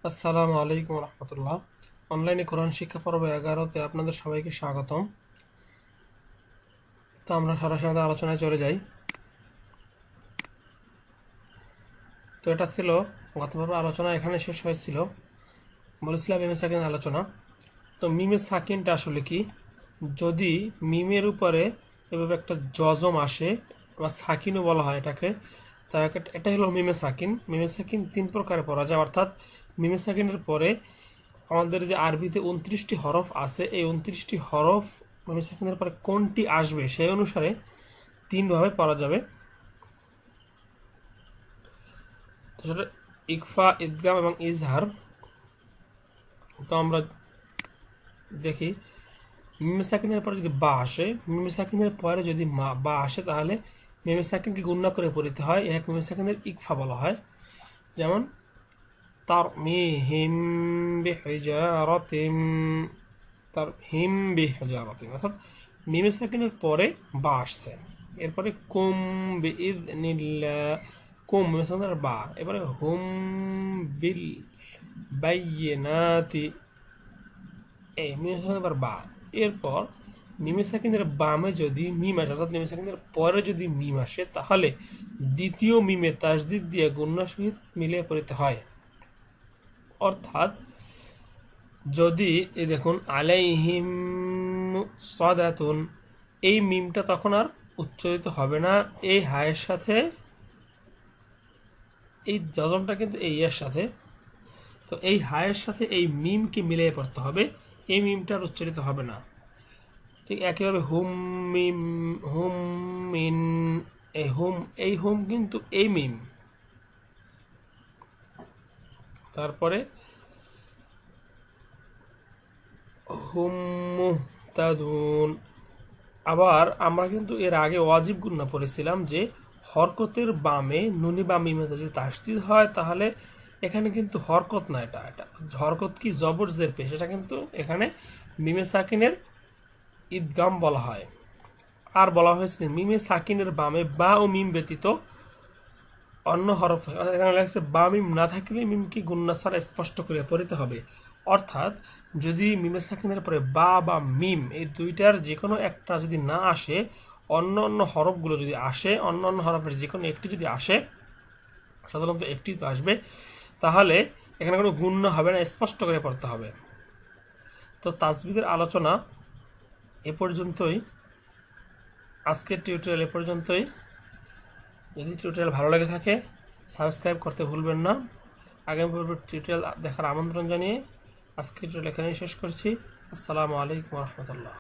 আসসালামু আলাইকুম রহমতুল্লাহ। অনলাইনে কোরআন শিক্ষা পর্ব 11-তে আপনাদের সবাইকে স্বাগতম। তো আমরা সরাসরি আলোচনায় চলে যাই। তো এটা ছিল গত পর্বে আলোচনা, এখানে শেষ হয়েছিল। বলেছিলাম মিমে সাকিনের আলোচনা। তো মিমে সাকিনটা আসলে কি? যদি মিমের উপরে এভাবে একটা জজম আসে বা সাকিনও বলা হয় এটাকে, তা এটা হলো মিমে সাকিন। মিমে সাকিন তিন প্রকারে পড়া যায়, অর্থাৎ মিমে সাকিনের পরে আমাদের যে আরবিতে 29টি হরফ আছে, এই 29টি হরফ মিমে সাকিনের পরে কোনটি আসবে সেই অনুসারে তিনভাবে পড়া যাবে। তো সেটা ইকফা, ইদগাম এবং ইজহার। তো আমরা দেখি, মিমে সাকিনের পরে যদি বা আসে, মিমে সাকিনের পরে যদি বা আসে, তাহলে মিমে সাকিনকে গুণনা করে পড়তে হয়। এক মিমে সাকিনের ইকফা বলা হয়। যেমন তারমিহিম বিহিজারাতিন, তারহিম বিহিজারাতিন, অর্থাৎ মিমে সাকিনের পরে বা আসছে। এরপরে কুম বিইযনিল্লাহ, কুম মিমে সাকিনের বা। এবারে হুম বিল বাইয়িনাতি, এই মিমে সাকিনের বা। এরপর মিমে সাকিনের বামে যদি মিম আসে, অর্থাৎ মিমে সাকিনের পরে যদি মিম আসে, তাহলে দ্বিতীয় মিমে তাসদিদ দিয়ে গুণনার সহিত মিলিয়ে পড়তে হয়। অর্থাৎ যদি এই দেখুন আলাইহিম সাদাতুন, এই মিমটা তখন আর উচ্চারিত হবে না এই হায়ের সাথে। এই জজমটা কিন্তু এই এর সাথে, তো এই হায়ের সাথে এই মিমকে মিলিয়ে পড়তে হবে, এই মিমটা আর উচ্চারিত হবে না। ঠিক একইভাবে হুম মিম, হুম মিন, এই হুম কিন্তু এই মিম। তারপরে হুম মুহতাদুন। আবার আমরা কিন্তু এর আগে ওয়াজিব গুণনা পড়েছিলাম যে হরকতের বামে নুনি বা মিমে যদি তাসদিদ হয়, তাহলে এখানে কিন্তু হরকত না, এটা এটা হরকত কি জবর জের পেশ, এটা কিন্তু এখানে মিমে সাকিনের ঈদগাম বলা হয়। আর বলা হয়েছে মিমে সাকিনের বামে বা ও মিম ব্যতীত অন্য হরফ, এখানে লেখছে বা মিম না থাকলে মিমকে গুণনা ছাড়া স্পষ্ট করে পড়তে হবে। অর্থাৎ যদি মিমে সাকিনের পরে বা মিম এই দুইটার যে কোনো একটা যদি না আসে, অন্য অন্য হরফগুলো যদি আসে, অন্য অন্য হরফের যে কোনো একটি যদি আসে, সাধারণত একটি তো আসবে, তাহলে এখানে কোনো গুণনা হবে না, স্পষ্ট করে পড়তে হবে। তো তাজবিদের আলোচনা এ পর্যন্তই, আজকের টিউটোরিয়াল এ পর্যন্তই। যদি টিউটোরিয়াল ভালো লেগে থাকে সাবস্ক্রাইব করতে ভুলবেন না। আগামী পর্বে টিউটোরিয়াল দেখার আমন্ত্রণ জানিয়ে আজকের টিউটোরিয়াল এখানেই শেষ করছি। আসসালামু আলাইকুম রহমতুল্লাহ।